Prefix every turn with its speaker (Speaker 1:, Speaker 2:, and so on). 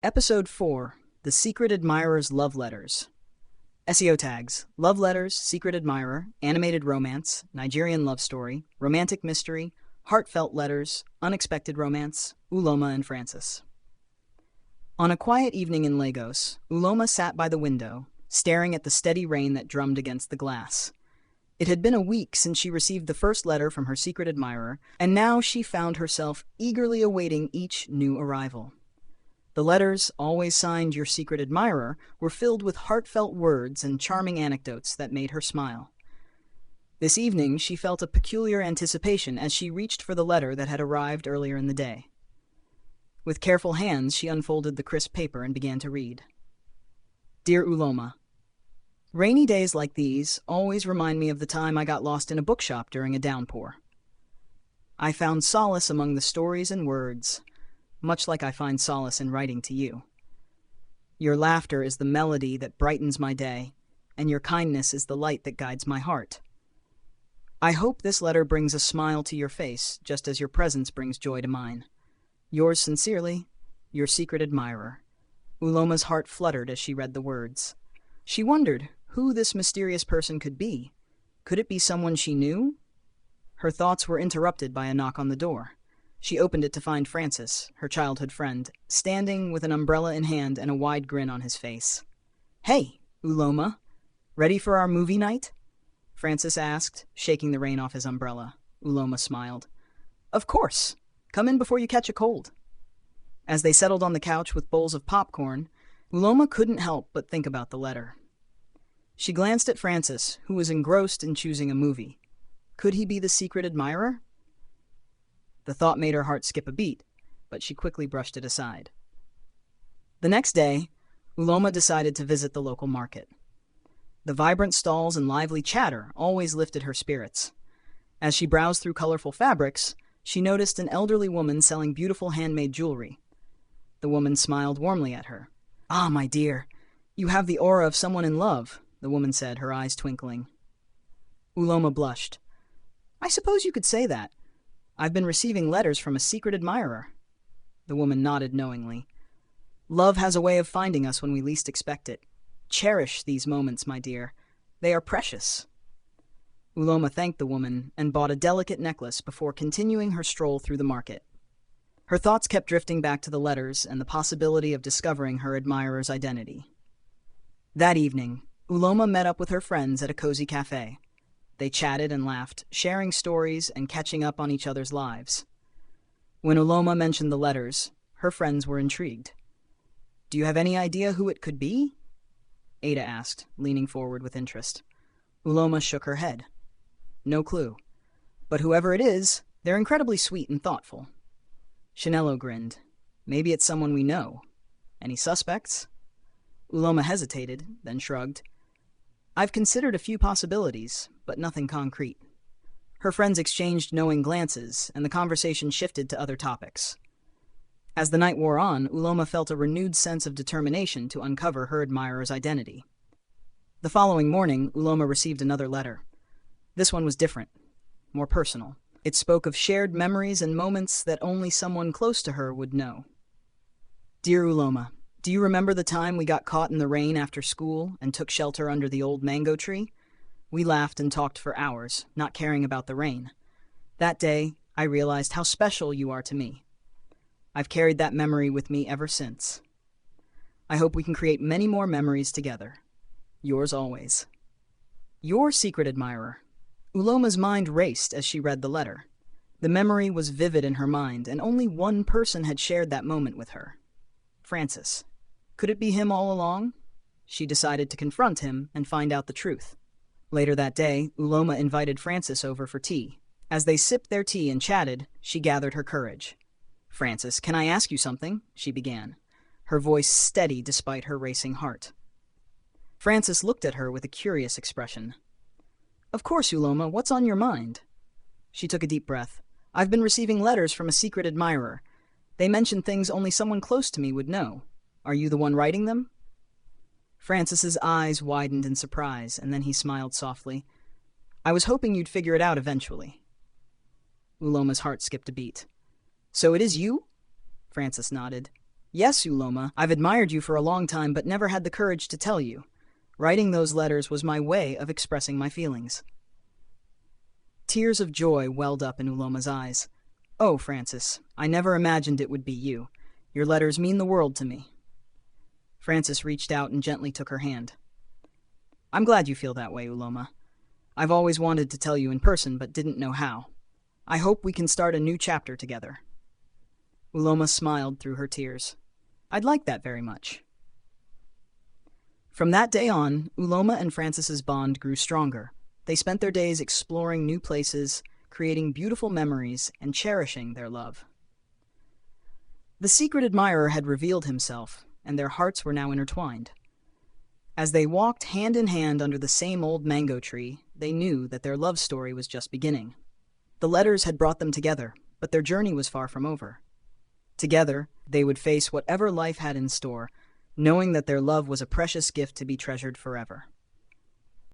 Speaker 1: Episode 4: The Secret Admirer's Love Letters. SEO tags: Love Letters, Secret Admirer, Animated Romance, Nigerian Love Story, Romantic Mystery, Heartfelt Letters, Unexpected Romance, Uloma and Francis. On a quiet evening in Lagos, Uloma sat by the window, staring at the steady rain that drummed against the glass. It had been a week since she received the first letter from her secret admirer, and now she found herself eagerly awaiting each new arrival. The letters, always signed Your Secret Admirer, were filled with heartfelt words and charming anecdotes that made her smile. This evening, she felt a peculiar anticipation as she reached for the letter that had arrived earlier in the day. With careful hands, she unfolded the crisp paper and began to read. Dear Uloma, rainy days like these always remind me of the time I got lost in a bookshop during a downpour. I found solace among the stories and words, much like I find solace in writing to you. Your laughter is the melody that brightens my day, and your kindness is the light that guides my heart. I hope this letter brings a smile to your face, just as your presence brings joy to mine. Yours sincerely, Your Secret Admirer. Uloma's heart fluttered as she read the words. She wondered who this mysterious person could be. Could it be someone she knew? Her thoughts were interrupted by a knock on the door. She opened it to find Francis, her childhood friend, standing with an umbrella in hand and a wide grin on his face. Hey, Uloma, ready for our movie night? Francis asked, shaking the rain off his umbrella. Uloma smiled. Of course. Come in before you catch a cold. As they settled on the couch with bowls of popcorn, Uloma couldn't help but think about the letter. She glanced at Francis, who was engrossed in choosing a movie. Could he be the secret admirer? The thought made her heart skip a beat, but she quickly brushed it aside. The next day, Uloma decided to visit the local market. The vibrant stalls and lively chatter always lifted her spirits. As she browsed through colorful fabrics, she noticed an elderly woman selling beautiful handmade jewelry. The woman smiled warmly at her. Ah, my dear, you have the aura of someone in love, the woman said, her eyes twinkling. Uloma blushed. I suppose you could say that. I've been receiving letters from a secret admirer. The woman nodded knowingly. Love has a way of finding us when we least expect it. Cherish these moments, my dear. They are precious. Uloma thanked the woman and bought a delicate necklace before continuing her stroll through the market. Her thoughts kept drifting back to the letters and the possibility of discovering her admirer's identity. That evening, Uloma met up with her friends at a cozy cafe. They chatted and laughed, sharing stories and catching up on each other's lives. When Uloma mentioned the letters, her friends were intrigued. Do you have any idea who it could be? Ada asked, leaning forward with interest. Uloma shook her head. No clue. But whoever it is, they're incredibly sweet and thoughtful. Chanello grinned. Maybe it's someone we know. Any suspects? Uloma hesitated, then shrugged. I've considered a few possibilities, but nothing concrete. Her friends exchanged knowing glances, and the conversation shifted to other topics. As the night wore on, Uloma felt a renewed sense of determination to uncover her admirer's identity. The following morning, Uloma received another letter. This one was different, more personal. It spoke of shared memories and moments that only someone close to her would know. Dear Uloma, do you remember the time we got caught in the rain after school and took shelter under the old mango tree? We laughed and talked for hours, not caring about the rain. That day, I realized how special you are to me. I've carried that memory with me ever since. I hope we can create many more memories together. Yours always. Your secret admirer. Uloma's mind raced as she read the letter. The memory was vivid in her mind, and only one person had shared that moment with her. Francis. Could it be him all along? She decided to confront him and find out the truth. Later that day, Uloma invited Francis over for tea. As they sipped their tea and chatted, she gathered her courage. Francis, can I ask you something? She began, her voice steady despite her racing heart. Francis looked at her with a curious expression. Of course, Uloma, what's on your mind? She took a deep breath. I've been receiving letters from a secret admirer. They mention things only someone close to me would know. Are you the one writing them? Francis's eyes widened in surprise, and then he smiled softly. I was hoping you'd figure it out eventually. Uloma's heart skipped a beat. So it is you? Francis nodded. Yes, Uloma, I've admired you for a long time but never had the courage to tell you. Writing those letters was my way of expressing my feelings. Tears of joy welled up in Uloma's eyes. Oh, Francis, I never imagined it would be you. Your letters mean the world to me. Francis reached out and gently took her hand. I'm glad you feel that way, Uloma. I've always wanted to tell you in person but didn't know how. I hope we can start a new chapter together. Uloma smiled through her tears. I'd like that very much. From that day on, Uloma and Francis's bond grew stronger. They spent their days exploring new places, creating beautiful memories, and cherishing their love. The secret admirer had revealed himself, and their hearts were now intertwined. As they walked hand in hand under the same old mango tree, they knew that their love story was just beginning. The letters had brought them together, but their journey was far from over. Together, they would face whatever life had in store, knowing that their love was a precious gift to be treasured forever.